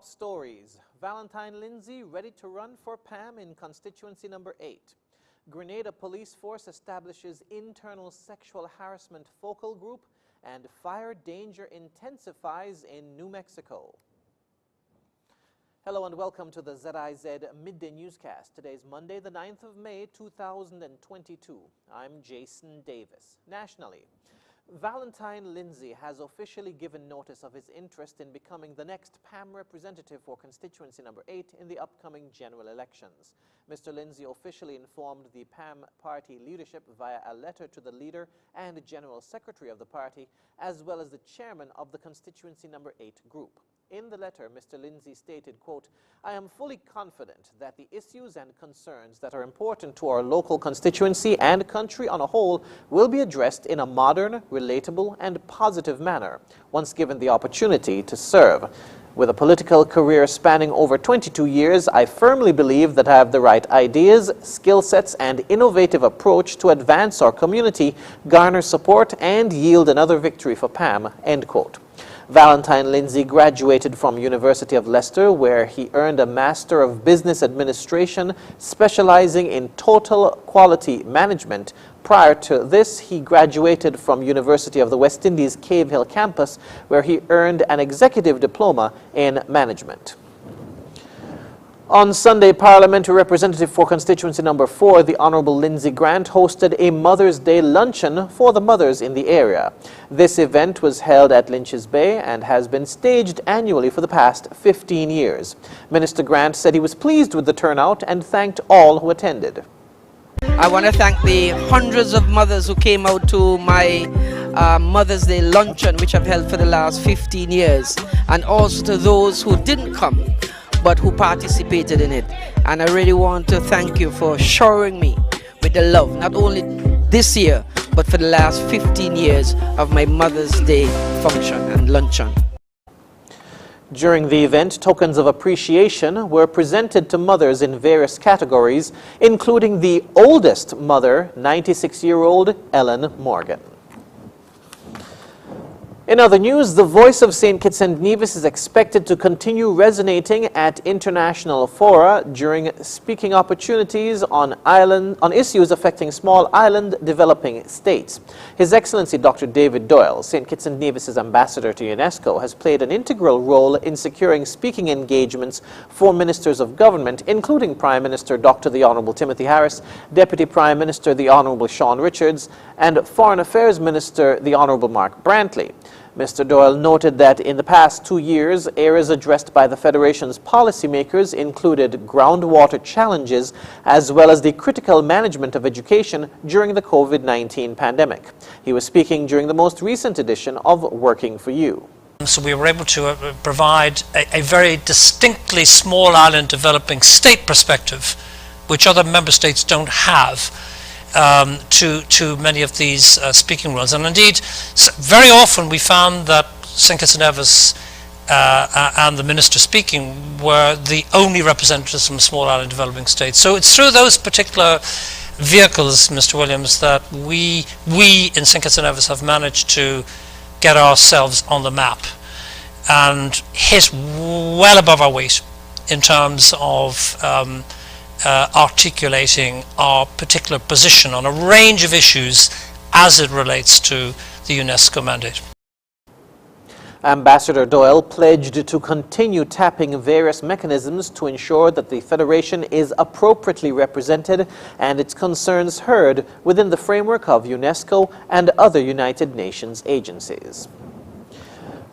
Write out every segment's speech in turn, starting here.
top stories. Valentine Lindsay ready to run for PAM in constituency number 8. Grenada Police Force establishes internal sexual harassment focal group, and fire danger intensifies in New Mexico. Hello and welcome to the ZIZ Midday Newscast. Today is Monday, the 9th of May, 2022. I'm Jason Davis. Nationally, Valentine Lindsay has officially given notice of his interest in becoming the next PAM representative for constituency number 8 in the upcoming general elections. Mr. Lindsay officially informed the PAM party leadership via a letter to the leader and general secretary of the party, as well as the chairman of the constituency number 8 group. In the letter, Mr. Lindsay stated, quote, "I am fully confident that the issues and concerns that are important to our local constituency and country on a whole will be addressed in a modern, relatable, and positive manner once given the opportunity to serve. With a political career spanning over 22 years, I firmly believe that I have the right ideas, skill sets, and innovative approach to advance our community, garner support, and yield another victory for PAM," end quote. Valentine Lindsay graduated from University of Leicester, where he earned a Master of Business Administration, specializing in total quality management. Prior to this, he graduated from University of the West Indies Cave Hill campus, where he earned an executive diploma in management. On Sunday, Parliamentary Representative for Constituency Number 4, the Honourable Lindsay Grant, hosted a Mother's Day luncheon for the mothers in the area. This event was held at Lynch's Bay and has been staged annually for the past 15 years. Minister Grant said he was pleased with the turnout and thanked all who attended. I want to thank the hundreds of mothers who came out to my Mother's Day luncheon, which I've held for the last 15 years, and also to those who didn't come but who participated in it. And I really want to thank you for showering me with the love, not only this year, but for the last 15 years of my Mother's Day function and luncheon. During the event, tokens of appreciation were presented to mothers in various categories, including the oldest mother, 96-year-old Ellen Morgan. In other news, the voice of St. Kitts and Nevis is expected to continue resonating at international fora during speaking opportunities on issues affecting small island developing states. His Excellency Dr. David Doyle, St. Kitts and Nevis's ambassador to UNESCO, has played an integral role in securing speaking engagements for ministers of government, including Prime Minister Dr. the Honourable Timothy Harris, Deputy Prime Minister the Honourable Sean Richards, and Foreign Affairs Minister the Honourable Mark Brantley. Mr. Doyle noted that in the past 2 years, areas addressed by the Federation's policymakers included groundwater challenges as well as the critical management of education during the COVID-19 pandemic. He was speaking during the most recent edition of Working for You. So we were able to provide a very distinctly small island developing state perspective, which other member states don't have. To many of these speaking roles, and indeed very often we found that St. Kitts and Nevis and the minister speaking were the only representatives from small island developing states. So it's through those particular vehicles, Mr. Williams, that we in St. Kitts and Nevis have managed to get ourselves on the map and hit well above our weight in terms of articulating our particular position on a range of issues as it relates to the UNESCO mandate. Ambassador Doyle pledged to continue tapping various mechanisms to ensure that the Federation is appropriately represented and its concerns heard within the framework of UNESCO and other United Nations agencies.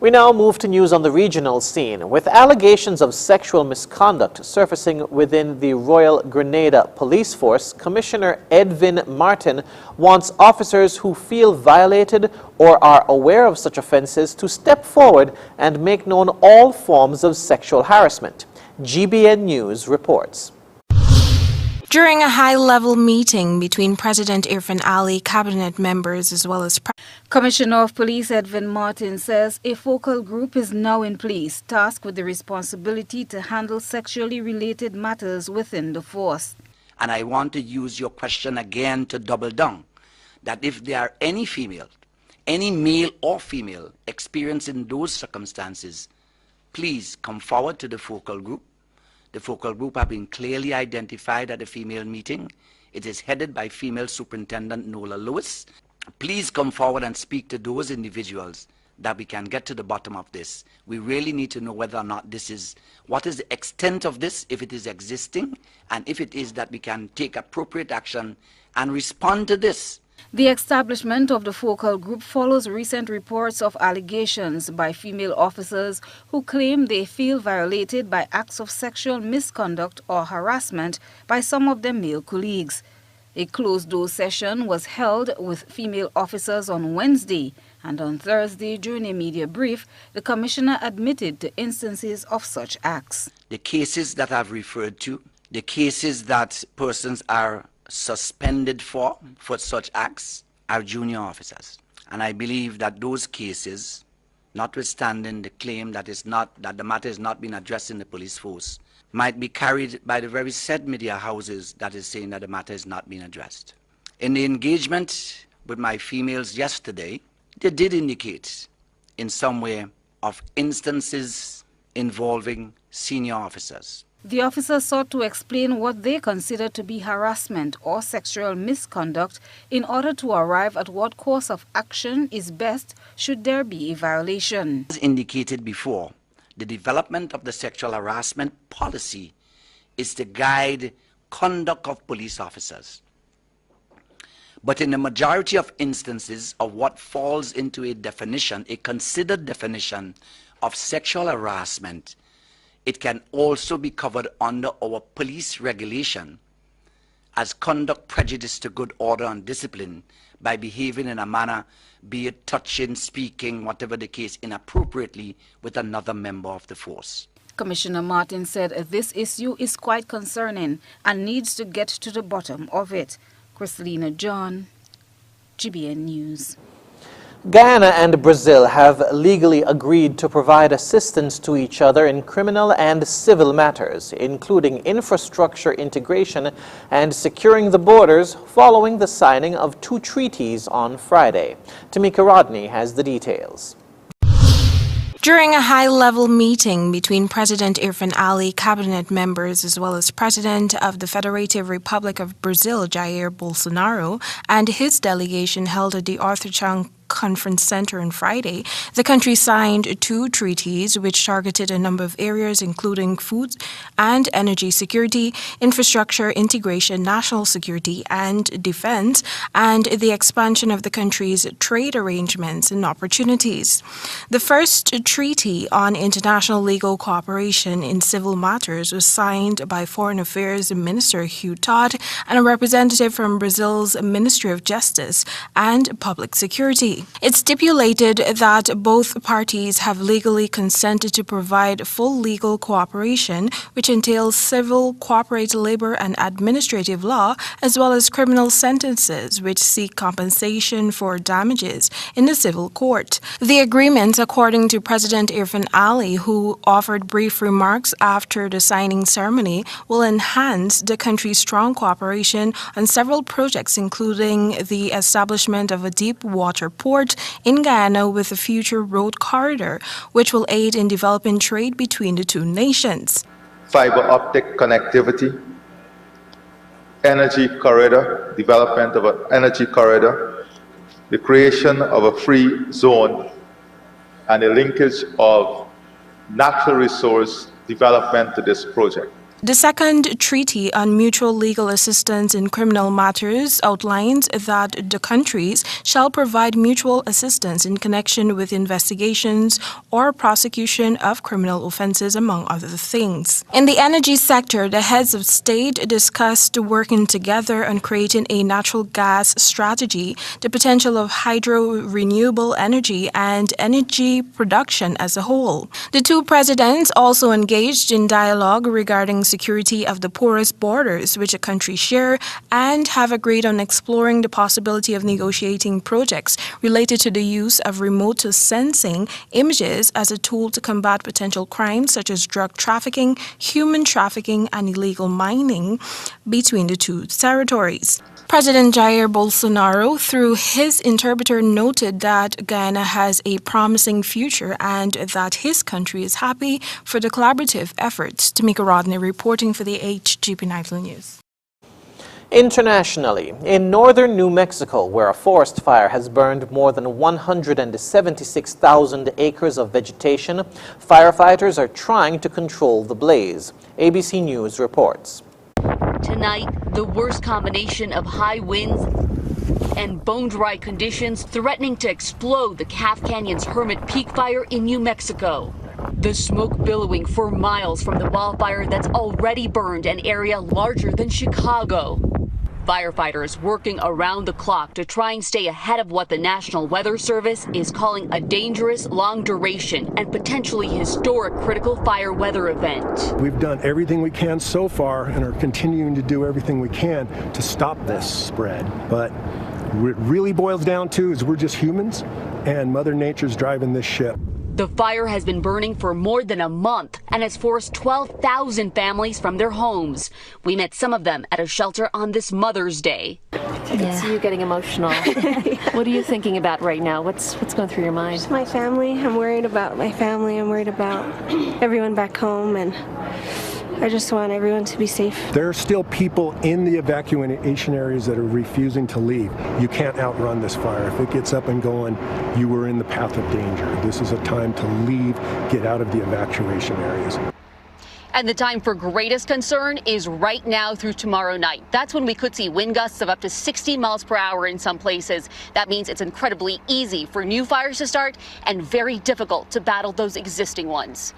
We now move to news on the regional scene, with allegations of sexual misconduct surfacing within the Royal Grenada Police Force. Commissioner Edwin Martin wants officers who feel violated or are aware of such offences to step forward and make known all forms of sexual harassment. GBN News reports. During a high-level meeting between President Irfan Ali, cabinet members, as well as Commissioner of Police Edwin Martin says a focal group is now in place, tasked with the responsibility to handle sexually related matters within the force. And I want to use your question again to double down, that if there are any female, any male or female experiencing those circumstances, please come forward to the focal group. The focal group have been clearly identified at the female meeting. It is headed by female superintendent Nola Lewis. Please come forward and speak to those individuals that we can get to the bottom of this. We really need to know whether or not what is the extent of this, if it is existing, and if it is that we can take appropriate action and respond to this. The establishment of the focal group follows recent reports of allegations by female officers who claim they feel violated by acts of sexual misconduct or harassment by some of their male colleagues. A closed-door session was held with female officers on Wednesday, and on Thursday, during a media brief, the commissioner admitted to instances of such acts. The cases that I've referred to, the cases that persons are suspended for such acts, are junior officers. And I believe that those cases, notwithstanding the claim that the matter is not being addressed in the police force, might be carried by the very said media houses that is saying that the matter is not being addressed. In the engagement with my females yesterday, they did indicate in some way of instances involving senior officers. The officers sought to explain what they consider to be harassment or sexual misconduct in order to arrive at what course of action is best should there be a violation. As indicated before, the development of the sexual harassment policy is to guide conduct of police officers. But in the majority of instances of what falls into a definition, a considered definition of sexual harassment, it can also be covered under our police regulation as conduct prejudice to good order and discipline by behaving in a manner, be it touching, speaking, whatever the case, inappropriately with another member of the force. Commissioner Martin said this issue is quite concerning and needs to get to the bottom of it. Christelina John, GBN News. Guyana and Brazil have legally agreed to provide assistance to each other in criminal and civil matters, including infrastructure integration and securing the borders following the signing of 2 treaties on Friday. Tamika Rodney has the details. During a high-level meeting between President Irfan Ali, cabinet members, as well as President of the Federative Republic of Brazil, Jair Bolsonaro, and his delegation held at the Arthur Chang Conference Center on Friday, the country signed 2 treaties which targeted a number of areas including food and energy security, infrastructure integration, national security and defense, and the expansion of the country's trade arrangements and opportunities. The first treaty on international legal cooperation in civil matters was signed by Foreign Affairs Minister Hugh Todd and a representative from Brazil's Ministry of Justice and Public Security. It stipulated that both parties have legally consented to provide full legal cooperation, which entails civil, corporate, labor, and administrative law, as well as criminal sentences, which seek compensation for damages in the civil court. The agreement, according to President Irfan Ali, who offered brief remarks after the signing ceremony, will enhance the country's strong cooperation on several projects, including the establishment of a deep water port in Guyana with a future road corridor, which will aid in developing trade between the 2 nations. Fiber optic connectivity, energy corridor, development of an energy corridor, the creation of a free zone, and a linkage of natural resource development to this project. The second treaty on mutual legal assistance in criminal matters outlines that the countries shall provide mutual assistance in connection with investigations or prosecution of criminal offenses, among other things. In the energy sector, the heads of state discussed working together on creating a natural gas strategy, the potential of hydro, renewable energy, and energy production as a whole. The 2 presidents also engaged in dialogue regarding security of the porous borders which a country share and have agreed on exploring the possibility of negotiating projects related to the use of remote sensing images as a tool to combat potential crimes such as drug trafficking, human trafficking, and illegal mining between the 2 territories. President Jair Bolsonaro, through his interpreter, noted that Guyana has a promising future and that his country is happy for the collaborative efforts. Tamika Rodney reporting for the HGP Nightly News. Internationally, in northern New Mexico, where a forest fire has burned more than 176,000 acres of vegetation, firefighters are trying to control the blaze. ABC News reports. Tonight, the worst combination of high winds and bone-dry conditions threatening to explode the Calf Canyon's Hermit Peak fire in New Mexico. The smoke billowing for miles from the wildfire that's already burned an area larger than Chicago. Firefighters working around the clock to try and stay ahead of what the National Weather Service is calling a dangerous, long-duration and potentially historic critical fire weather event. We've done everything we can so far and are continuing to do everything we can to stop this spread. But what it really boils down to is we're just humans, and Mother Nature's driving this ship. The fire has been burning for more than a month and has forced 12,000 families from their homes. We met some of them at a shelter on this Mother's Day. I can see you getting emotional. What are you thinking about right now? What's going through your mind? Just my family. I'm worried about my family. I'm worried about everyone back home, and I just want everyone to be safe. There are still people in the evacuation areas that are refusing to leave. You can't outrun this fire. If it gets up and going, you are in the path of danger. This is a time to leave, get out of the evacuation areas. And the time for greatest concern is right now through tomorrow night. That's when we could see wind gusts of up to 60 miles per hour in some places. That means it's incredibly easy for new fires to start and very difficult to battle those existing ones.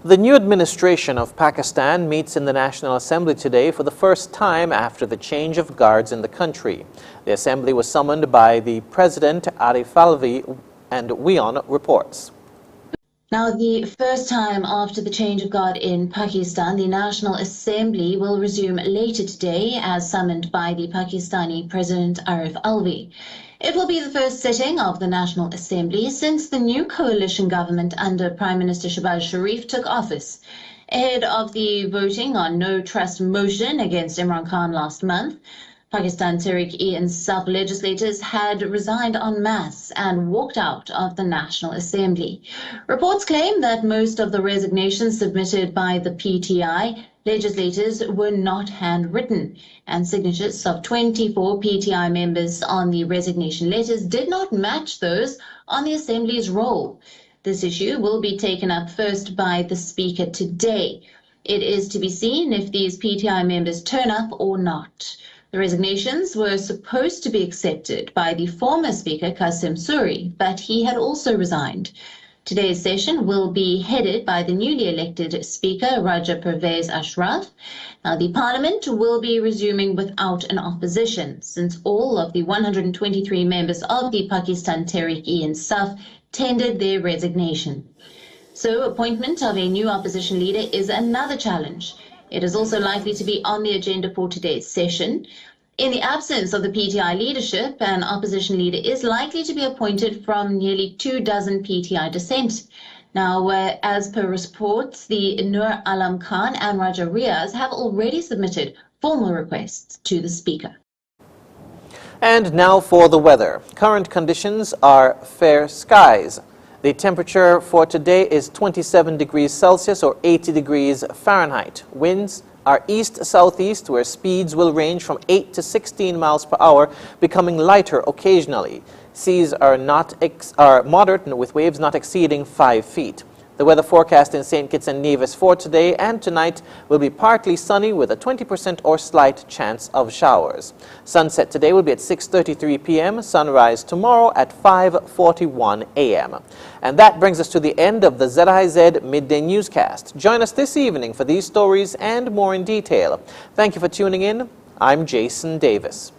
The new administration of Pakistan meets in the National Assembly today for the first time after the change of guards in the country. The assembly was summoned by the President Arif Alvi, and WION reports. Now, the first time after the change of guard in Pakistan, the National Assembly will resume later today as summoned by the Pakistani President Arif Alvi. It will be the first sitting of the National Assembly since the new coalition government under Prime Minister Shehbaz Sharif took office. Ahead of the voting on no trust motion against Imran Khan last month, Pakistan Tehreek-e-Insaf legislators had resigned en masse and walked out of the National Assembly. Reports claim that most of the resignations submitted by the PTI legislators were not handwritten, and signatures of 24 PTI members on the resignation letters did not match those on the Assembly's roll. This issue will be taken up first by the Speaker today. It is to be seen if these PTI members turn up or not. The resignations were supposed to be accepted by the former Speaker, Qasim Suri, but he had also resigned. Today's session will be headed by the newly elected Speaker, Raja Pervez Ashraf. Now, the Parliament will be resuming without an opposition, since all of the 123 members of the Pakistan Tehreek-e-Insaf tendered their resignation. So, appointment of a new opposition leader is another challenge. It is also likely to be on the agenda for today's session. In the absence of the PTI leadership, an opposition leader is likely to be appointed from nearly 24 PTI dissent. Now, as per reports, the Nur Alam Khan and Raja Riaz have already submitted formal requests to the Speaker. And now for the weather. Current conditions are fair skies. The temperature for today is 27 degrees Celsius or 80 degrees Fahrenheit. Winds are east-southeast, where speeds will range from 8 to 16 miles per hour, becoming lighter occasionally. Seas are moderate, with waves not exceeding 5 feet. The weather forecast in St. Kitts and Nevis for today and tonight will be partly sunny with a 20% or slight chance of showers. Sunset today will be at 6:33 p.m., sunrise tomorrow at 5:41 a.m. And that brings us to the end of the ZIZ Midday Newscast. Join us this evening for these stories and more in detail. Thank you for tuning in. I'm Jason Davis.